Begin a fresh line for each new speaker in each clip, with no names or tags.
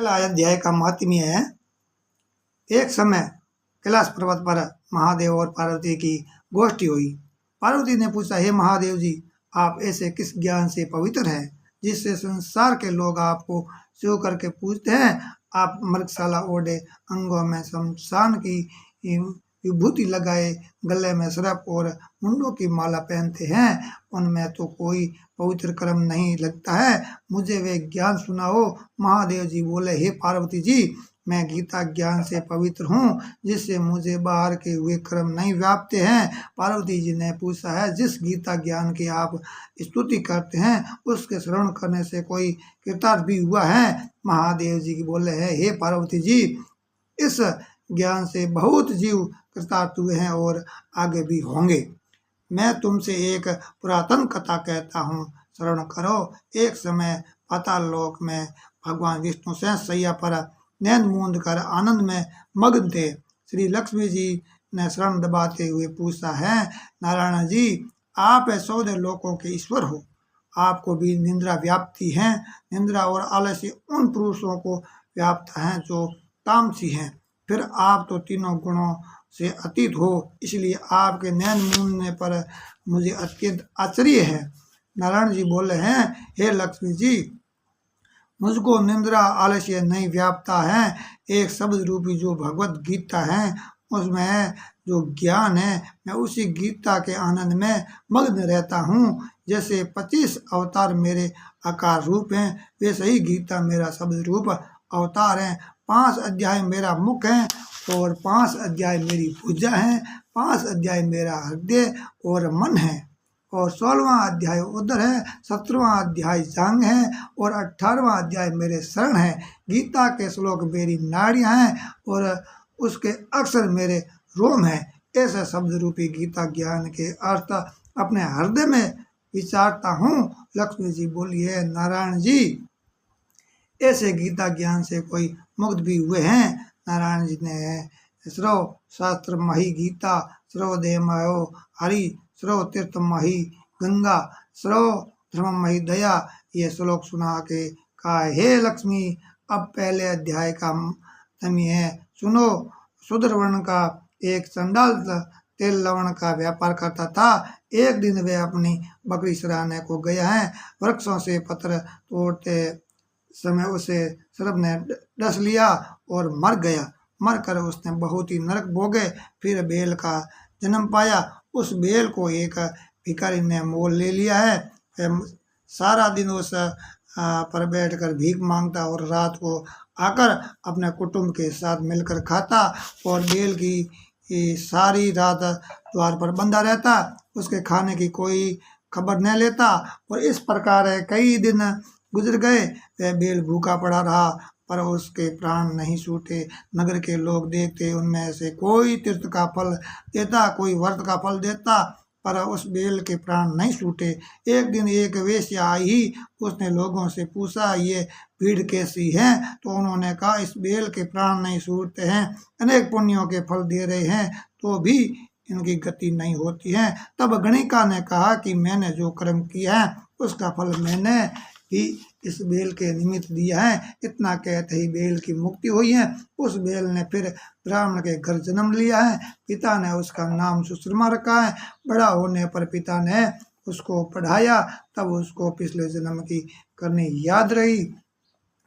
पहला अध्याय का महात्म्य है। एक समय कैलाश पर्वत पर महादेव और पार्वती की गोष्ठी हुई। पार्वती ने पूछा, हे महादेव जी, आप ऐसे किस ज्ञान से पवित्र हैं जिससे संसार के लोग आपको शिव करके पूजते हैं? आप मृगशाला ओढ़े, अंगों में शमशान की विभूति लगाए, गले में सर्प और मुंडों की माला पहनते हैं। उनमें तो कोई पवित्र कर्म नहीं लगता है, मुझे वे ज्ञान सुनाओ। महादेव जी बोले, हे पार्वती जी, मैं गीता ज्ञान से पवित्र हूँ, जिससे मुझे बाहर के हुए कर्म नहीं व्यापते हैं। पार्वती जी ने पूछा है, जिस गीता ज्ञान की आप स्तुति करते हैं, उसके श्रवण करने से कोई कृतार्थ भी हुआ है? महादेव जी की बोले हैं, हे पार्वती जी, इस ज्ञान से बहुत जीव कृतार्थ हुए हैं और आगे भी होंगे। मैं तुमसे एक पुरातन कथा कहता हूँ, श्रवण करो। एक समय पाताल लोक में भगवान विष्णु से सैया पर नैन मूंद कर आनंद में मग्न थे। श्री लक्ष्मी जी ने शरण दबाते हुए पूछा है, नारायण जी, आप सौदे लोकों के ईश्वर हो, आपको भी निंद्रा व्याप्ति है। निंद्रा और आलस्य उन पुरुषों को व्याप्त हैं जो तामसी हैं। फिर आप तो तीनों गुणों से अतीत हो, इसलिए आपके नैन मूंदने पर मुझे अत्यंत आश्चर्य है। नारायण जी बोले हैं, हे लक्ष्मी जी, मुझको निंद्रा आलस्य नहीं व्यापता है। एक शब्द रूपी जो भगवत गीता है, उसमें जो ज्ञान है, मैं उसी गीता के आनंद में मग्न रहता हूँ। जैसे 25 अवतार मेरे आकार रूप हैं, वैसे ही गीता मेरा शब्द रूप अवतार है। 5 अध्याय मेरा मुख है और 5 अध्याय मेरी भुजा है। 5 अध्याय मेरा हृदय और मन है और 16वां अध्याय उदर है। 17वां अध्याय जांग है और 18वां अध्याय मेरे शरण है। गीता के श्लोक मेरी नाड़ियां हैं और उसके अक्षर मेरे रोम है। ऐसे शब्द रूपी गीता ज्ञान के अर्थ अपने हृदय में विचारता हूँ। लक्ष्मी जी बोली है, नारायण जी, ऐसे गीता ज्ञान से कोई मुक्त भी हुए हैं। नारायण जी ने श्रव शास्त्र मही गीता, श्रव देवमयो हरि, श्रव तीर्थ मही गंगा, श्रव धर्म मही दया, ये श्लोक सुना के कहा, हे लक्ष्मी, अब पहले अध्याय का तमी है, सुनो। शूद्र वर्ण का एक चंडाल तेल लवण का व्यापार करता था। एक दिन वे अपनी बकरी चराने को गया है। वृक्षों से पत्र तोड़ते समय उसे सर्प ने डस लिया और मर गया। मरकर उसने बहुत ही नरक भोगे। फिर बेल का जन्म पाया। उस बेल को एक भिखारी ने मोल ले लिया है। सारा दिन उस पर बैठकर भीख मांगता और रात को आकर अपने कुटुंब के साथ मिलकर खाता और बेल की सारी रात द्वार पर बंधा रहता। उसके खाने की कोई खबर न लेता और इस प्रकार कई दिन गुजर गए। वह बेल भूखा पड़ा रहा पर उसके प्राण नहीं छूटे। नगर के लोग देखते, उनमें से कोई तीर्थ का फल देता, कोई व्रत का फल देता, पर उस बेल के प्राण नहीं छूटे। एक दिन एक वेश्या आई। उसने लोगों से पूछा, ये भीड़ कैसी है? तो उन्होंने कहा, इस बेल के प्राण नहीं छूटते हैं, अनेक पुण्यों के फल दे रहे हैं तो भी इनकी गति नहीं होती है। तब गणिका ने कहा कि मैंने जो कर्म किया है उसका फल मैंने ही इस बेल के निमित्त दिया है। इतना कहते ही बेल की मुक्ति हुई है। उस बेल ने फिर ब्राह्मण के घर जन्म लिया है। पिता ने उसका नाम सुश्रमा रखा है। बड़ा होने पर पिता ने उसको पढ़ाया, तब उसको पिछले जन्म की करनी याद रही।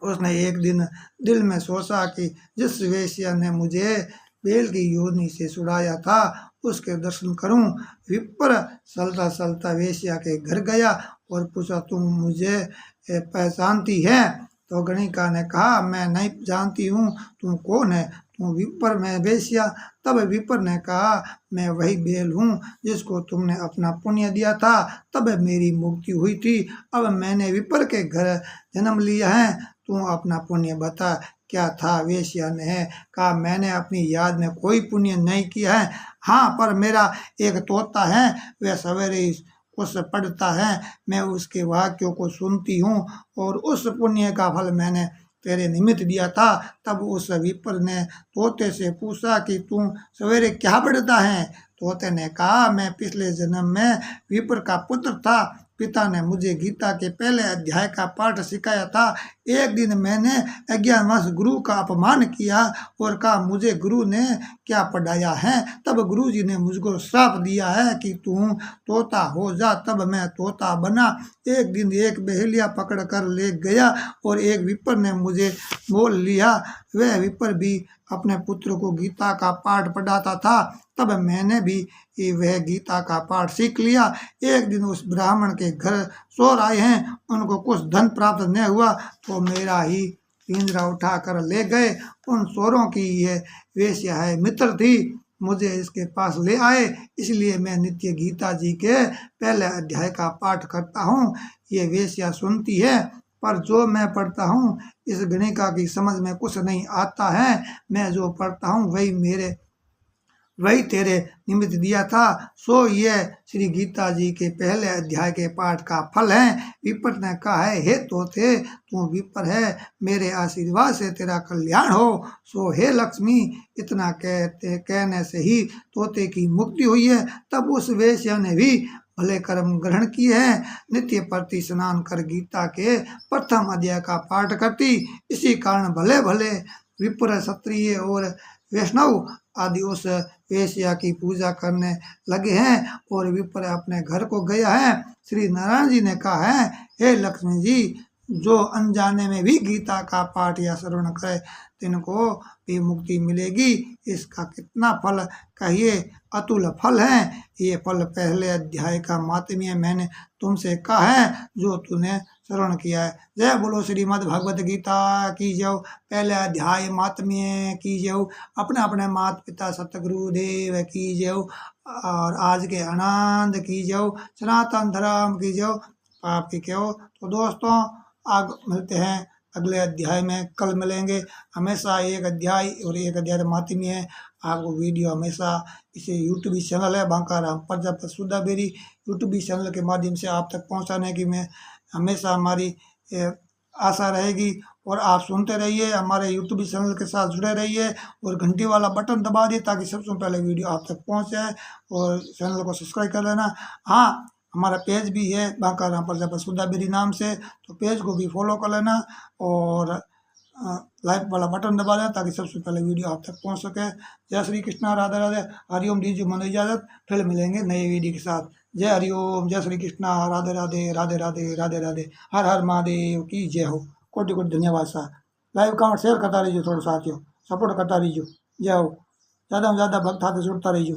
उसने एक दिन दिल में सोचा कि जिस वेश्या ने मुझे बेल की योनि से छुड़ाया था उसके दर्शन करूं। विप्र चलता चलता वेश्या के घर गया और पूछा, तुम मुझे पहचानती है? तो गणिका ने कहा, मैं नहीं जानती हूँ, तुम कौन है? तुम विप्र, मैं वेश्या। तब विप्र ने कहा, मैं वही बेल हूँ जिसको तुमने अपना पुण्य दिया था, तब मेरी मुक्ति हुई थी। अब मैंने विप्र के घर जन्म लिया है, तू अपना पुण्य बता, क्या था? वेश्या ने कहा, मैंने अपनी याद में कोई पुण्य नहीं किया है। हाँ, पर मेरा एक तोता है, वह सवेरे उससे पढ़ता है, मैं उसके वाक्यों को सुनती हूँ और उस पुण्य का फल मैंने तेरे निमित्त दिया था। तब उस विप्र ने तोते से पूछा कि तू सवेरे क्या पढ़ता है? तोते ने कहा, मैं पिछले जन्म में विप्र का पुत्र था। पिता ने मुझे गीता के पहले अध्याय का पाठ सिखाया था, एक दिन मैंने अज्ञानवश गुरु का अपमान किया और कहा मुझे गुरु ने क्या पढ़ाया है। तब गुरु जी ने मुझको श्राप दिया है कि तू तोता हो जा। तब मैं तोता बना। एक दिन एक बहेलिया पकड़ कर ले गया और एक विपर ने मुझे मोल लिया। वह विपर भी अपने पुत्र को गीता का पाठ पढ़ाता था। तब मैंने भी वह गीता का पाठ सीख लिया। एक दिन उस ब्राह्मण के घर चोर आए हैं, उनको कुछ धन प्राप्त न हुआ तो मेरा ही पिंजरा उठा कर ले गए। उन चोरों की यह वेश्या है मित्र थी, मुझे इसके पास ले आए, इसलिए मैं नित्य गीता जी के पहले अध्याय का पाठ करता हूँ। ये वेश्या सुनती है, पर जो मैं पढ़ता हूँ इस गणिका की समझ में कुछ नहीं आता है। मैं जो पढ़ता हूँ वही तेरे निमित्त दिया था, सो ये श्री गीता जी के पहले अध्याय के पाठ का फल है। विपर ने कहा है, हे तोते, तू विपर है, मेरे आशीर्वाद से तेरा कल्याण हो। सो हे लक्ष्मी, इतना कहने से ही तोते की मुक्ति हुई है। तब उस वेश्या ने भी भले कर्म ग्रहण किए हैं, नित्य प्रति स्नान कर गीता के प्रथम अध्याय का पाठ करती। इसी कारण भले भले विप्र, क्षत्रिय और वैष्णव आदि उस वेश्या की पूजा करने लगे हैं और विप्र अपने घर को गया है। श्री नारायण जी ने कहा है, हे लक्ष्मी जी, जो अनजाने में भी गीता का पाठ या श्रवण करे तिनको भी मुक्ति मिलेगी। इसका कितना फल कहिए, अतुल फल है। ये फल पहले अध्याय का मातम्य मैंने तुमसे कहा है, जो तूने श्रवण किया है। जय बोलो श्रीमद् भगवत गीता की जय। पहले अध्याय मातम्य की जय। अपने अपने माता पिता सतगुरुदेव की जय और आज के आनंद की जय। सनातन धर्म की जय। आपकी क्यों। तो दोस्तों, आग मिलते हैं अगले अध्याय में, कल मिलेंगे। हमेशा एक अध्याय और एक अध्याय मातम्य है। आपको वीडियो हमेशा इसे यूट्यूब चैनल है बांकाराम प्रजापति सुधाबेरी, यूट्यूब चैनल के माध्यम से आप तक पहुंचाने की मैं हमेशा हमारी आशा रहेगी। और आप सुनते रहिए, हमारे यूट्यूब चैनल के साथ जुड़े रहिए और घंटी वाला बटन दबा दिए ताकि सबसे पहले वीडियो आप तक पहुंच जाए। और चैनल को सब्सक्राइब कर लेना। हाँ, हमारा पेज भी है बांकाराम प्रजापति सुधाबेरी नाम से, तो पेज को भी फॉलो कर लेना और लाइक वाला बटन दबा देना ताकि सबसे पहले वीडियो आप तक पहुंच सके। जय श्री कृष्णा, राधे राधे, हरिओम। दीजिए मन इजाजत, फिर मिलेंगे नए वीडियो के साथ। जय हरिओम, जय श्री कृष्णा, राधे राधे, राधे राधे, राधे राधे, हर हर महादेव की जय हो। कोटि कोटि धन्यवाद सर। लाइव कमेंट शेयर करता रहिए, थोड़ा साथियों सपोर्ट करता रहिए। जय हो। ज़्यादा से ज़्यादा भक्त हाथ जुड़ता रहिए।